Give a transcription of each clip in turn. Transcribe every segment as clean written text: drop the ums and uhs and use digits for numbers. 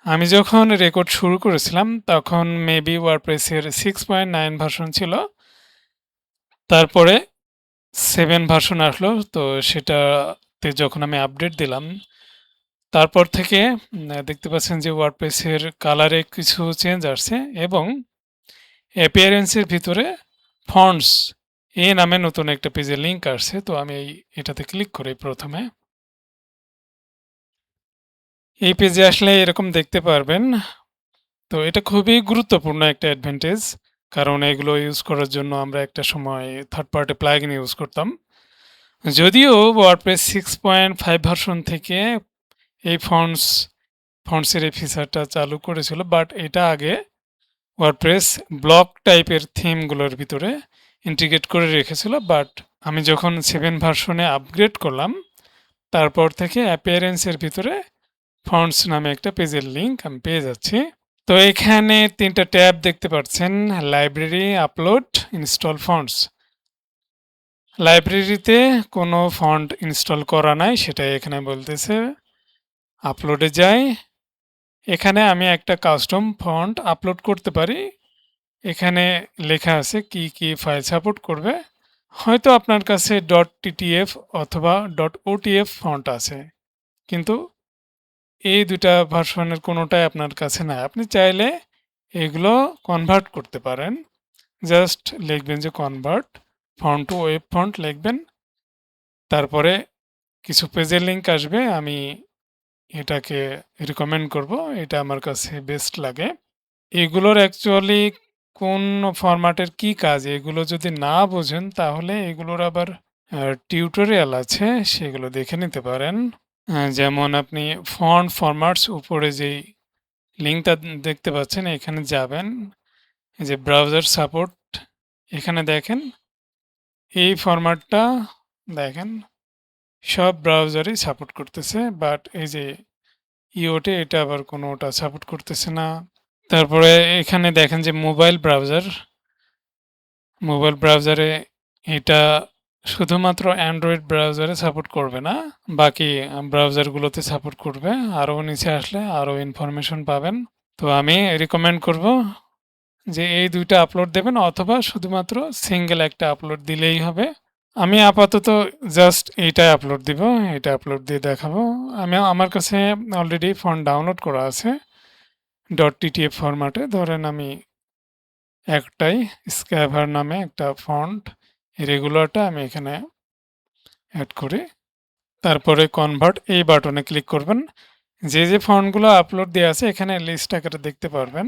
আমি যখন রেকর্ড শুরু করেছিলাম তখন মেবি ওয়ার্ডপ্রেসের 6.9 ভার্সন ছিল। তারপরে 7 ভার্সন আসলো। তো সেটাতে যখন আমি আপডেট দিলাম, তারপর থেকে দেখতে পাচ্ছেন যে ওয়ার্ডপ্রেসের কালারে কিছু চেঞ্জ আসছে এবং অ্যাপিয়ারেন্সের ভিতরে ফন্টস নামে নতুন একটা পেজের লিঙ্ক আসছে। তো আমি এটাতে ক্লিক করি প্রথমে। এই পেজে আসলে এরকম দেখতে পারবেন। তো এটা খুবই গুরুত্বপূর্ণ একটা অ্যাডভান্টেজ। কারণ এগুলো ইউজ করার জন্য আমরা একটা সময় থার্ড পার্টি প্লাগইন ইউজ করতাম। যদিও ওয়ার্ডপ্রেস 6.5 ভার্সন থেকে এই ফন্টসের এই ফিচারটা চালু করেছিল, বাট এটা আগে ওয়ার্ডপ্রেস ব্লক টাইপের থিমগুলোর ভিতরে ইন্টিগ্রেট করে রেখেছিল। বাট আমি যখন 7 ভার্সনে আপগ্রেড করলাম, তারপর থেকে অ্যাপিয়ারেন্সের ভিতরে ফন্টস নামে একটা পেজের লিঙ্ক আমি পেয়ে যাচ্ছি। তো এখানে ৩টা ট্যাব দেখতে পাচ্ছেন: লাইব্রেরি, আপলোড, ইনস্টল ফন্টস। লাইব্রেরিতে কোনো ফন্ট ইনস্টল করা নাই, সেটাই এখানে বলতেছে। আপলোডে যাই, এখানে আমি একটা কাস্টম ফন্ট আপলোড করতে পারি। এখানে লেখা আছে কি কি ফাইল সাপোর্ট করবে। হয়তো আপনার কাছে .ttf অথবা .otf ফন্ট আছে, কিন্তু এই দুটা ভার্সনের কোনোটাই আপনার কাছে নাই। আপনি চাইলে এগুলো কনভার্ট করতে পারেন। জাস্ট লিখবেন যে convert font to web font লিখবেন। তারপরে কিছু পেজের লিঙ্ক আসবে, আমি এটাকে রিকমেন্ড করব, এটা আমার কাছে বেস্ট লাগে। এগুলোর অ্যাকচুয়ালি কোন ফরম্যাটের কি কাজ এগুলো যদি না বোঝেন, তাহলে এগুলোর আবার টিউটোরিয়াল আছে, সেগুলো দেখে নিতে পারেন। যেমন আপনি ফন্ট ফরম্যাটস উপরে যেই লিঙ্কটা দেখতে পাচ্ছেন, এখানে যাবেন, এই যে ব্রাউজার সাপোর্ট, এখানে দেখেন এই ফরম্যাটটা দেখেন সব ব্রাউজারই সাপোর্ট করতেছে, বাট এই যে ইওটে এটা আবার কোনোটা সাপোর্ট করতেছে না। তারপরে এখানে দেখেন যে মোবাইল ব্রাউজারে এটা শুধুমাত্র অ্যান্ড্রয়েড ব্রাউজারে সাপোর্ট করবে না, বাকি ব্রাউজারগুলোতে সাপোর্ট করবে। আরও নিচে আসলে আরও ইনফরমেশন পাবেন। তো আমি রিকমেন্ড করব যে এই দুইটা আপলোড দেবেন, অথবা শুধুমাত্র সিঙ্গেল একটা আপলোড দিলেই হবে। আমি আপাতত জাস্ট এইটাই আপলোড দিব, এটা আপলোড দিয়ে দেখাবো। আমার কাছে অলরেডি ফন্ট ডাউনলোড করা আছে .ttf ফরম্যাটে। ধরেন আমি একটাই স্ক্যাভার নামে একটা ফন্ট রেগুলারটা আমি এখানে অ্যাড করি। তারপরে কনভার্ট এই বাটনে ক্লিক করবেন। যে ফন্টগুলো আপলোড দেওয়া আছে এখানে লিস্ট আকারে দেখতে পারবেন।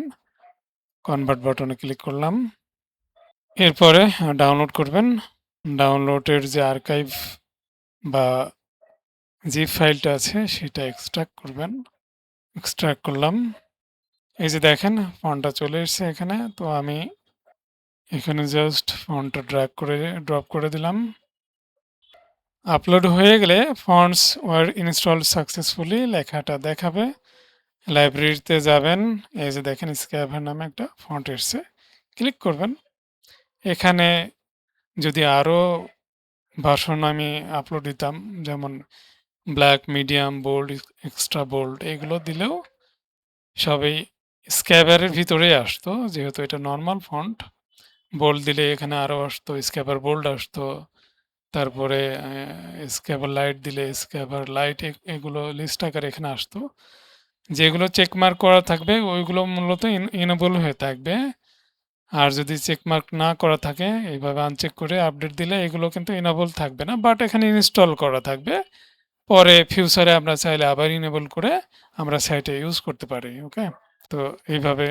কনভার্ট বাটনে ক্লিক করলাম। এরপরে ডাউনলোড করবেন। ডাউনলোডের যে আর্কাইভ বা জিপ ফাইলটা আছে সেটা এক্সট্রাক্ট করবেন। এক্সট্রাক্ট করলাম। এই যে দেখেন ফন্টটা চলে এসেছে এখানে। তো আমি এখানে জাস্ট ফন্টটা ড্রপ করে দিলাম। আপলোড হয়ে গেলে ফন্টস ওয়ার ইনস্টলড সাকসেসফুলি লেখাটা দেখাবে। লাইব্রেরিতে যাবেন, এই যে দেখেন স্ক্যাভার নামে একটা ফন্ট এসছে, ক্লিক করবেন। এখানে যদি আরও ভার্সন আমি আপলোড দিতাম, যেমন black, medium, bold, extra bold, এগুলো দিলেও সবই স্ক্যাবারের ভিতরেই আসতো, যেহেতু এটা নর্মাল ফন্ট। বোল্ড দিলে এখানে আরও আসতো, স্ক্যাবার বোল্ড আসতো। তারপরে স্ক্যাবার লাইট দিলে স্ক্যাবার লাইট, এগুলো লিস্ট আকারে এখানে আসতো। যেগুলো চেকমার্ক করা থাকবে ওইগুলো মূলত ইনেবল হয়ে থাকবে। আর যদি চেকমার্ক না করা থাকে, এইভাবে আনচেক করে আপডেট দিলে এগুলো কিন্তু ইনেবল থাকবে না, বাট এখানে ইনস্টল করা থাকবে। পরে ফিউচারে আমরা চাইলে আবার ইনেবল করে আমরা সাইটে ইউজ করতে পারি। ওকে, তো এইভাবে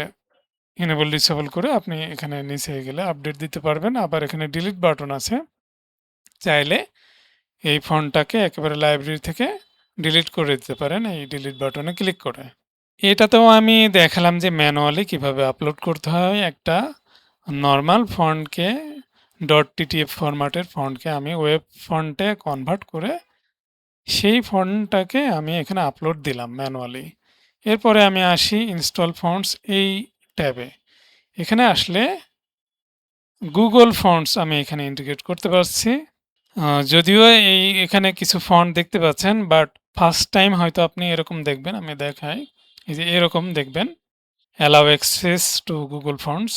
ইনেবল ডিসেবল করে আপনি এখানে নিচে গেলে আপডেট দিতে পারবেন। আবার এখানে ডিলিট বাটন আছে, চাইলে এই ফন্টটাকে একেবারে লাইব্রেরি থেকে ডিলিট করে দিতে পারেন এই ডিলিট বাটনে ক্লিক করে। এটাতেও আমি দেখালাম যে ম্যানুয়ালি কিভাবে আপলোড করতে হয় একটা নর্মাল ফন্টকে, .ttf ফরম্যাটের ফন্টকে আমি ওয়েব ফন্টে কনভার্ট করে সেই ফন্টটাকে আমি এখানে আপলোড দিলাম ম্যানুয়ালি। এরপরে আমি আসি ইনস্টল ফন্টস এই ট্যাবে। এখানে আসলে গুগল ফন্টস আমি এখানে ইন্টিগ্রেট করতে পারছি। যদিও এখানে কিছু ফন্ট দেখতে পাচ্ছেন, বাট ফার্স্ট টাইম হয়তো আপনি এরকম দেখবেন। আমি দেখাই, এই যে এরকম দেখবেন allow access to Google fonts.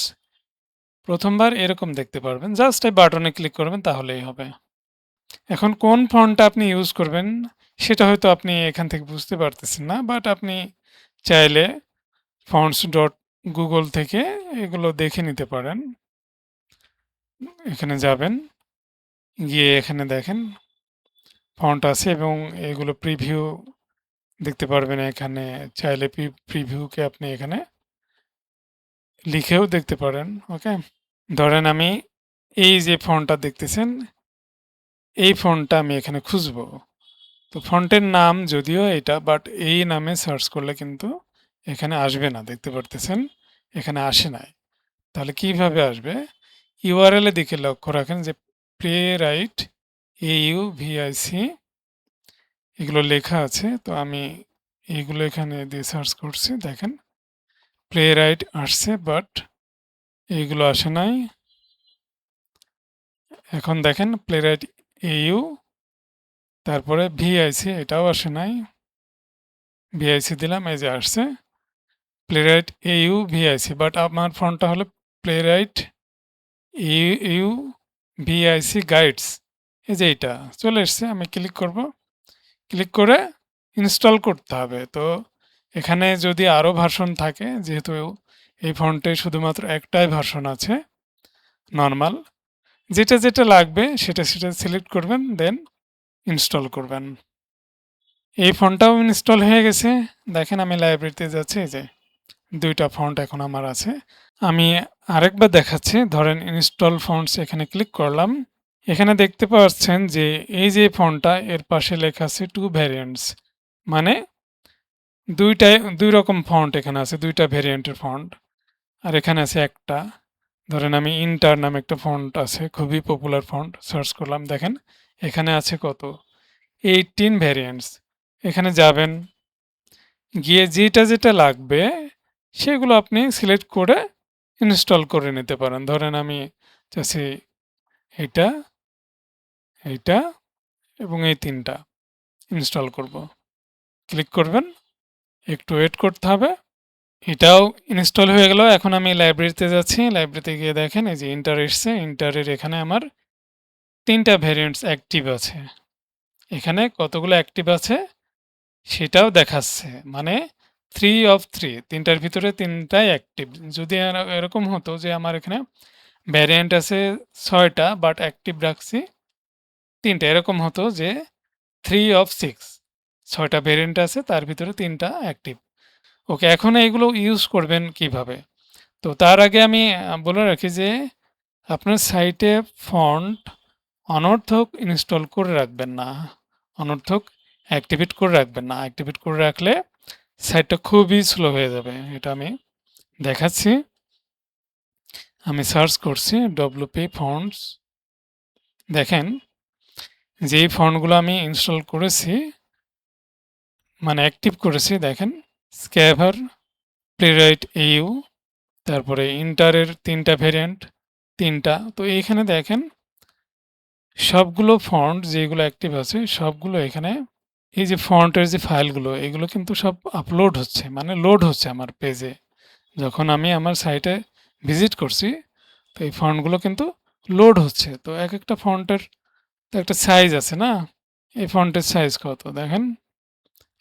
১ম বার এরকম দেখতে পারবেন। জাস্ট এই বাটনে ক্লিক করবেন তাহলেই হবে। এখন কোন ফন্টটা আপনি ইউজ করবেন সেটা হয়তো আপনি এখান থেকে বুঝতে পারতেছেন না। বাট আপনি চাইলে fonts.google থেকে এগুলো দেখে নিতে পারেন। এখানে যাবেন, গিয়ে এখানে দেখেন ফন্ট আছে এবং এগুলো প্রিভিউ দেখতে পারবেন এখানে। চাইলে প্রিভিউকে আপনি এখানে লিখেও দেখতে পারেন। ওকে? ধরেন আমি এই যে ফন্টটা দেখতেছেন, এই ফন্টটা আমি এখানে খুঁজবো। তো ফন্টের নাম যদিও এটা, বাট এই নামে সার্চ করলে কিন্তু এখানে আসবে না। দেখতে পারতেছেন? এখানে আসে নাই। তাহলে কিভাবে আসবে? ইউআরএল এ দিকে লক্ষ্য রাখেন যে প্লেরাইট AUVIC এগুলো লেখা আছে। তো আমি এইগুলো এখানে দিয়ে সার্চ করছি। দেখেন প্লেরাইট আসছে বাট এইগুলো আসে নাই। এখন দেখেন প্লেরাইট AU তারপরে VIC এটাও আসে নাই। VIC দিলাম এই যে আসছে। প্লেরাইট AUVIC বাট আমার ফন্টটা হলো প্লেরাইট AUVIC গাইডস। এই যে এইটা চলে এসছে। আমি ক্লিক করব। ক্লিক করে ইনস্টল করতে হবে। তো এখানে যদি আরও ভার্সন থাকে, যেহেতু এই ফন্টে শুধুমাত্র একটাই ভার্সন আছে নরমাল, যেটা লাগবে সেটা সিলেক্ট করবেন, দেন ইনস্টল করবেন। এই ফন্টটাও ইনস্টল হয়ে গেছে। দেখেন আমি লাইব্রেরিতে যাচ্ছি, এই যে ২ টা ফন্ট এখন আমার আছে। আমি আরেকবার দেখাচ্ছি। ধরেন ইনস্টল ফন্টস এখানে ক্লিক করলাম। এখানে দেখতে পাচ্ছেন যে এই যে ফন্টটা এর পাশে লেখা আছে 2 ভ্যারিয়েন্টস। মানে ২ রকম ফন্ট এখানে আছে, ২ টা ভ্যারিয়েন্টের ফন্ট। আর এখানে আছে একটা। ধরেন আমি ইন্টার নামে একটা ফন্ট আছে, খুবই পপুলার ফন্ট। সার্চ করলাম, দেখেন এখানে আছে কত? 18 ভ্যারিয়েন্টস। এখানে যাবেন, গিয়ে যেটা লাগবে সেগুলো আপনি সিলেক্ট করে ইনস্টল করে নিতে পারেন। ধরেন আমি চাচ্ছি এইটা, এইটা এবং এই ৩ টা ইনস্টল করব। ক্লিক করবেন, একটু ওয়েট করতে হবে। এটাও ইনস্টল হয়ে গেল। এখন আমি লাইব্রেরিতে যাচ্ছি। লাইব্রেরিতে গিয়ে দেখেন এই যে ইন্টার এসছে। ইন্টারের এখানে আমার ৩ টা ভ্যারিয়েন্টস অ্যাক্টিভ আছে। এখানে কতগুলো অ্যাক্টিভ আছে সেটাও দেখাচ্ছে। মানে 3 অফ 3, ৩ টার ভিতরে ৩ টাই অ্যাক্টিভ। যদি এরকম হতো যে আমার এখানে ভ্যারিয়েন্ট আছে ৬ টা বাট অ্যাক্টিভ রাখছি ৩ টা, এরকম হতো যে 3 অফ 6, ৬ টা ভ্যারিয়েন্ট আছে তার ভিতরে ৩ টা অ্যাক্টিভ। ওকে, এখন এইগুলো ইউজ করবেন কিভাবে? তো তার আগে আমি বলে রাখি যে আপনার সাইটে ফন্ট অনর্থক ইনস্টল করে রাখবেন না। অনর্থক অ্যাক্টিভেট করে রাখবেন না। অ্যাক্টিভেট করে রাখলে সাইটটা খুবই স্লো হয়ে যাবে। এটা আমি দেখাচ্ছি। আমি সার্চ করছি WP ফন্টস। দেখেন যেই ফন্টগুলো আমি ইনস্টল করেছি মানে অ্যাক্টিভ করেছি, দেখেন স্ক্যাভার, প্লেরাইট AU, তারপরে ইন্টারের ৩ টা ভ্যারিয়েন্ট ৩ টা। তো এইখানে দেখেন সবগুলো ফন্ট যেগুলো অ্যাক্টিভ আছে সবগুলো এখানে, এই যে ফন্টের যে ফাইলগুলো এগুলো কিন্তু সব আপলোড হচ্ছে, মানে লোড হচ্ছে আমার পেজে। যখন আমি আমার সাইটে ভিজিট করছি তো এই ফন্টগুলো কিন্তু লোড হচ্ছে। তো একটা ফন্টের তো একটা সাইজ আছে না? এই ফন্টের সাইজ কত দেখেন,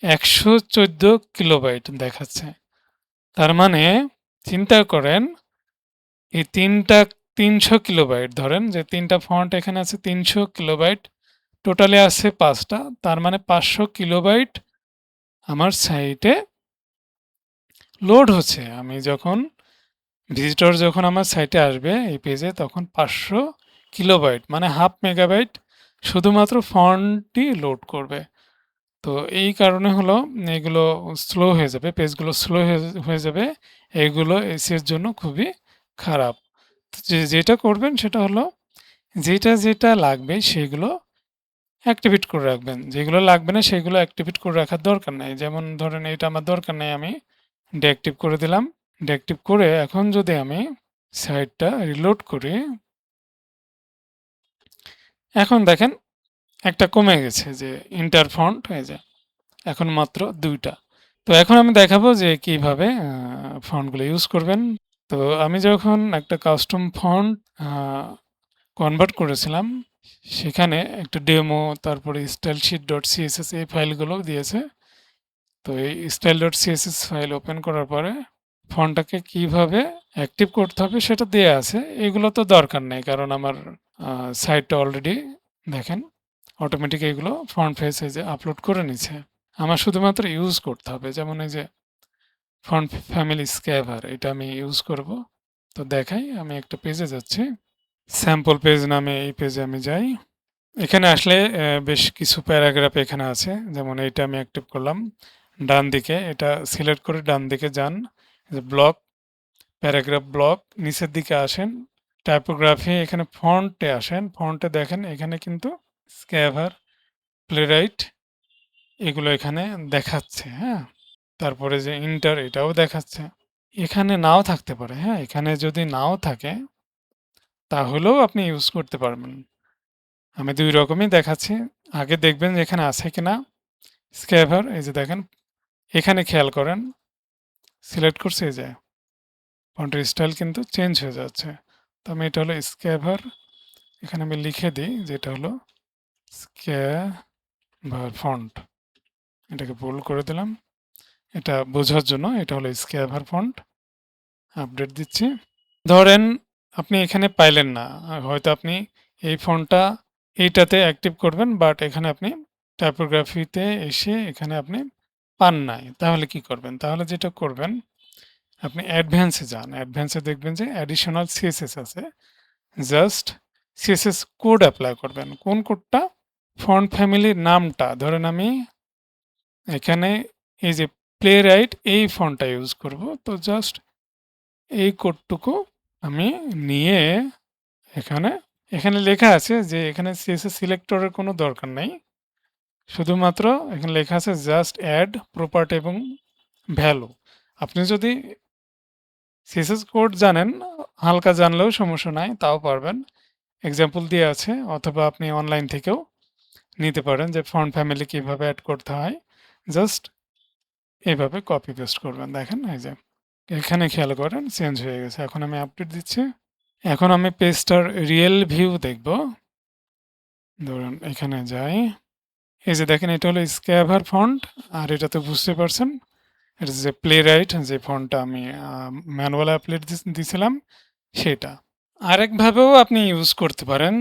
১১৪ কিলোবাইট দেখাচ্ছে। তার মানে চিন্তা করেন এই ৩টা ৩০০ কিলোবাইট, ধরেন যে ৩টা ফন্ট এখানে আছে ৩০০ কিলোবাইট, টোটালি আছে ৫ টা। তার মানে ৫০০ কিলোবাইট আমার সাইটে লোড হচ্ছে। আমি যখন ভিজিটর যখন আমার সাইটে আসবে এই পেজে তখন ৫০০ কিলোবাইট মানে হাফ মেগাবাইট শুধুমাত্র ফন্টই লোড করবে। তো এই কারণে হলো এগুলো স্লো হয়ে যাবে, পেজগুলো স্লো হয়ে যাবে। এগুলো এসির জন্য খুবই খারাপ। তো যেটা করবেন সেটা হলো যেটা লাগবে সেগুলো অ্যাক্টিভেট করে রাখবেন। যেগুলো লাগবে না সেগুলো অ্যাক্টিভেট করে রাখার দরকার নাই। যেমন ধরেন এটা আমার দরকার নেই, আমি ডিঅ্যাক্টিভ করে দিলাম। ডিঅ্যাক্টিভ করে এখন যদি আমি সাইটটা রিলোড করি, এখন দেখেন একটা কমে গেছে যে ইন্টার ফন্ট, এই যে এখন মাত্র ২ টা। তো এখন আমি দেখাবো যে কিভাবে ফন্টগুলো ইউজ করবেন। তো আমি যখন একটা কাস্টম ফন্ট আ কনভার্ট করেছিলাম, সেখানে একটা ডেমো তারপরে stylesheet.css এই ফাইলগুলোও দিয়েছে। তো এই style.css ফাইল ওপেন করার পরে ফন্টটাকে কিভাবে অ্যাক্টিভ করতে হবে সেটা দেয়া আছে। এগুলো তো দরকার নেই। কারণ আমার সাইটটা অলরেডি দেখেন অটোমেটিক এগুলো ফন্ট ফেস এই যে আপলোড করে নিছে। আমার শুধুমাত্র ইউজ করতে হবে। যেমন এই যে ফন্ট ফ্যামিলি স্ক্যাভার এটা আমি ইউজ করব। তো দেখাই আমি একটা পেজে যাচ্ছি। স্যাম্পল পেজ নামে এই পেজে আমি যাই। এখানে আসলে বেশ কিছু প্যারাগ্রাফ এখানে আছে। যেমন এইটা আমি অ্যাক্টিভ করলাম। ডান দিকে এটা সিলেক্ট করে ডান দিকে যান। যে ব্লক, প্যারাগ্রাফ ব্লক নিচের দিকে আসেন। টাইপোগ্রাফি এখানে ফন্টে আসেন। ফন্টে দেখেন এখানে কিন্তু স্ক্যাভার, প্লেরাইট এগুলো এখানে দেখাচ্ছে, হ্যাঁ? তারপরে যে ইন্টার এটাও দেখাচ্ছে। এখানে নাও থাকতে পারে, হ্যাঁ? এখানে যদি নাও থাকে তাহলেও আপনি ইউজ করতে পারবেন। আমি ২ রকমই দেখাচ্ছি। আগে দেখবেন যে এখানে আছে কিনা। স্ক্যাভার এই যে দেখেন এখানে খেয়াল করেন সিলেক্ট করছি এই যে ফন্টের স্টাইল কিন্তু চেঞ্জ হয়ে যাচ্ছে। তো আমি এটা হলো স্ক্যাভার এখানে আমি লিখে দিই যে এটা হলো স্ক্যাভার ফন্ট। এটাকে বোল্ড করে দিলাম। এটা বোঝার জন্য এটা হলো স্ক্যাভার ফন্ট। আপডেট দিচ্ছি। ধরেন আপনি এখানে পাইলেন না। হয়তো আপনি এই ফন্টটা এইটাতে অ্যাক্টিভ করবেন বাট এখানে আপনি টাইপোগ্রাফিতে এসে এখানে আপনি পান নাই। তাহলে কি করবেন? তাহলে যেটা করবেন আপনি অ্যাডভান্সে যান। অ্যাডভান্সে দেখবেন যে অ্যাডিশনাল সিএসএস আছে। জাস্ট সিএসএস কোড এপ্লাই করবেন। কোন কোডটা? ফন্ট ফ্যামিলির নামটা ধরেন আমি এখানে এই যে প্লেরাইট এই ফন্টটা ইউজ করব। তো জাস্ট এই কোডটুকু আমি নিয়ে এখানে, এখানে লেখা আছে যে এখানে সিএসএস সিলেক্টরের কোনো দরকার নাই। শুধুমাত্র এখানে লেখা আছে জাস্ট অ্যাড প্রপার্টি এবং ভ্যালু। আপনি যদি সিএসএস কোড জানেন, হালকা জানলেও সমস্যা নাই, তাও পারবেন। এক্সাম্পল দিয়ে আছে অথবা আপনি অনলাইন থেকেও নিতে পারেন যে ফন্ট ফ্যামিলি কিভাবে অ্যাড করতে হয়। জাস্ট এভাবে কপি পেস্ট করবেন। দেখেন এই যে এখানে খেয়াল করেন চেঞ্জ হয়ে গেছে। এখন আমি আপডেট দিচ্ছি। এখন আমি পেজটার রিয়েল ভিউ দেখব। ধরুন এখানে যাই। এই যে দেখেন এটা হলো স্ক্যাভার ফন্ট আর এটা তো বুঝতে পারছেন। এটা যে প্লেরাইট যে ফন্টটা আমি ম্যানুয়াল আপলোড দিছিলাম সেটা। আরেকভাবেও আপনি ইউজ করতে পারেন।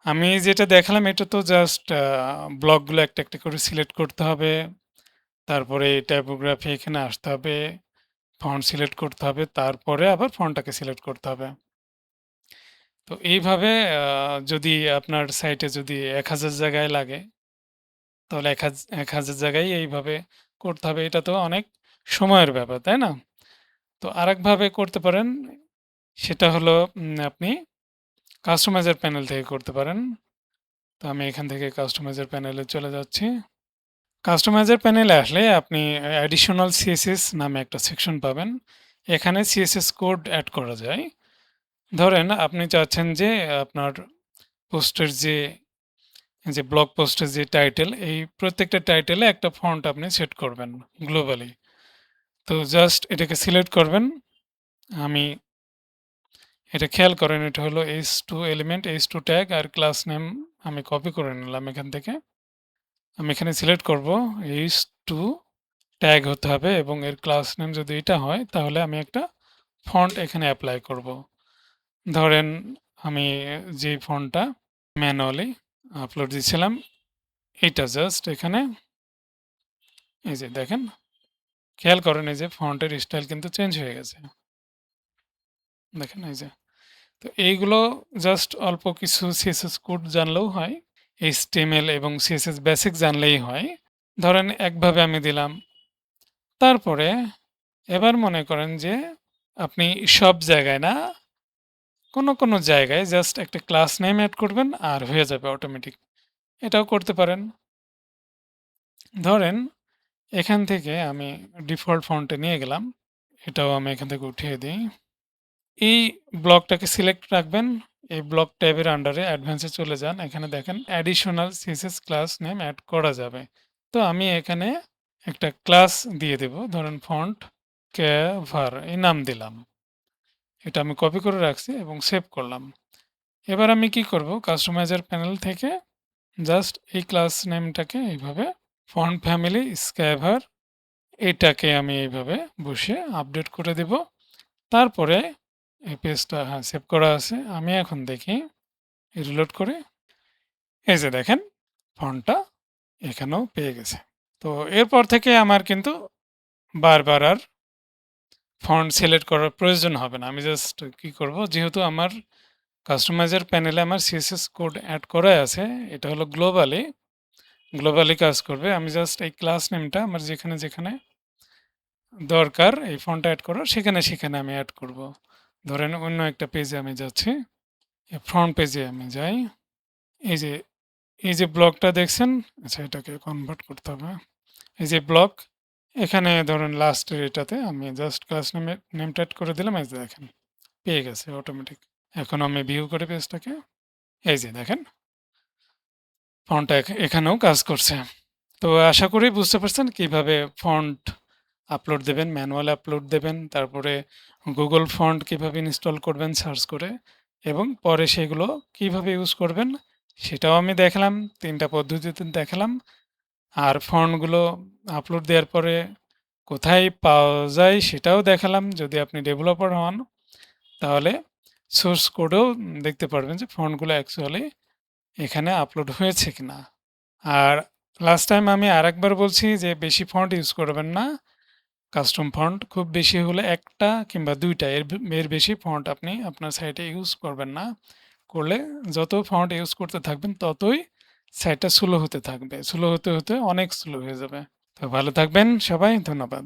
আমি যেটা দেখালাম এটা তো জাস্ট ব্লকগুলো একটা, একটা করে সিলেক্ট করতে হবে। তারপরে টাইপোগ্রাফি এখানে আসতে হবে। ফন্ট সিলেক্ট করতে হবে। তারপরে আবার ফন্টটাকে সিলেক্ট করতে হবে। তো এইভাবে যদি আপনার সাইটে যদি ১,০০০ জায়গায় লাগে তাহলে ১,০০০ জায়গায় এইভাবে করতে হবে। এটা তো অনেক সময়ের ব্যাপার, তাই না? তো আরেকভাবে করতে পারেন। সেটা হলো আপনি কাস্টমাইজার প্যানেল থেকে করতে পারেন। তো আমি এখান থেকে কাস্টমাইজার প্যানেলে চলে যাচ্ছি। কাস্টমাইজার প্যানেলে আসলে আপনি অ্যাডিশনাল সিএসএস নামে একটা সেকশন পাবেন। এখানে সিএসএস কোড এড করা যায়। ধরেন আপনি চাচ্ছেন যে আপনার পোস্টের যে ব্লগ পোস্টের যে টাইটেল এই প্রত্যেকটা টাইটেলে একটা ফন্ট আপনি সেট করবেন গ্লোবালি। তো জাস্ট এটাকে সিলেক্ট করবেন। আমি এটা খেয়াল করেন এটা হলো h2 এলিমেন্ট, h2 ট্যাগ আর ক্লাস নেম আমি কপি করে নিলাম এখান থেকে। আমি এখানে সিলেক্ট করব h2 ট্যাগ হতে হবে এবং এর ক্লাস নেম যদি এটা হয় তাহলে আমি একটা ফন্ট এখানে এপ্লাই করব। ধরেন আমি যে ফন্টটা ম্যানুয়ালি আপলোড দিয়েছিলাম এইটা জাস্ট এখানে এই যে দেখেন খেয়াল করেন এই যে ফন্টের স্টাইল কিন্তু চেঞ্জ হয়ে গেছে। দেখেন এই যে। তো এইগুলো জাস্ট অল্প কিছু সিএসএস কোড জানলেও হয়। HTML এবং CSS বেসিক জানলেই হয়। ধরেন একভাবে আমি দিলাম। তারপরে এবার মনে করেন যে আপনি সব জায়গায় না, কোনো জায়গায় জাস্ট একটা ক্লাস নেম এড করবেন আর হয়ে যাবে অটোমেটিক। এটাও করতে পারেন। ধরেন এখান থেকে আমি ডিফল্ট ফন্টে নিয়ে গেলাম। এটাও আমি এখান থেকে উঠিয়ে দিই। এই ব্লকটাকে সিলেক্ট রাখবেন। এই ব্লক ট্যাবের আন্ডারে অ্যাডভান্সে চলে যান। এখানে দেখেন additional CSS class name add করা যাবে। তো আমি এখানে একটা ক্লাস দিয়ে দেব। ধরেন ফন্ট ক্যাভার এই নাম দিলাম। এটা আমি কপি করে রাখছি এবং সেভ করলাম। এবার আমি কি করব? কাস্টমাইজার প্যানেল থেকে জাস্ট এই ক্লাস নেমটাকে এইভাবে ফন্ট ফ্যামিলি স্ক্যাভার এটাকে আমি এইভাবে বসিয়ে আপডেট করে দেব। তারপরে এই পেজটা হ্যাঁ, সেভ করা আছে। আমি এখন দেখি রিলোড করে এই যে দেখেন ফন্টটা এখানেও পেয়ে গেছে। তো এরপর থেকে আমার কিন্তু বারবার আর ফন্ট সিলেক্ট করার প্রয়োজন হবে না। আমি জাস্ট কি করব? যেহেতু আমার কাস্টমাইজার প্যানেলে আমার সিএসএস কোড এড করাই আছে। এটা হলো গ্লোবালি কাজ করবে। আমি জাস্ট এই ক্লাস নেমটা আমার যেখানে দরকার এই ফন্টটা এড করার সেখানে আমি এড করব। ধরেন অন্য একটা পেজে আমি যাচ্ছি। ফ্রন্ট পেজে আমি যাই। এই যে এই যে ব্লকটা দেখছেন, আচ্ছা এটাকে কনভার্ট করতে হবে। এই যে ব্লক এখানে ধরেন লাস্টের এটাতে আমি জাস্ট ক্লাস নেমটা এড করে দিলাম। এই যে দেখেন পেয়ে গেছে অটোমেটিক। এখন আমি ভিউ করে পেজটাকে এই যে দেখেন ফন্টটা এখানেও কাজ করছে। তো আশা করি বুঝতে পারছেন কিভাবে ফন্ট আপলোড দেবেন, ম্যানুয়াল আপলোড দেবেন, তারপরে গুগল ফন্ট কিভাবে ইনস্টল করবেন সার্চ করে এবং পরে সেগুলো কিভাবে ইউজ করবেন সেটাও আমি দেখালাম। ৩ টা পদ্ধতিতে দেখালাম। আর ফন্টগুলো আপলোড দেওয়ার পরে কোথায় পাওয়া যায় সেটাও দেখালাম। যদি আপনি ডেভেলপার হন তাহলে সোর্স কোডেও দেখতে পারবেন যে ফন্টগুলো অ্যাকচুয়ালি এখানে আপলোড হয়েছে কিনা। আর লাস্ট টাইম আমি আরেকবার বলছি যে বেশি ফন্ট ইউজ করবেন না। কাস্টম ফন্ট খুব বেশি হলে ১ টা কিংবা ২ টা এর বেশি ফন্ট আপনি আপনার সাইটে ইউজ করবেন না। করলে যত ফন্ট ইউজ করতে থাকবেন ততই সাইটটা স্লো হতে থাকবে। স্লো হতে অনেক স্লো হয়ে যাবে। তো ভালো থাকবেন সবাই। ধন্যবাদ।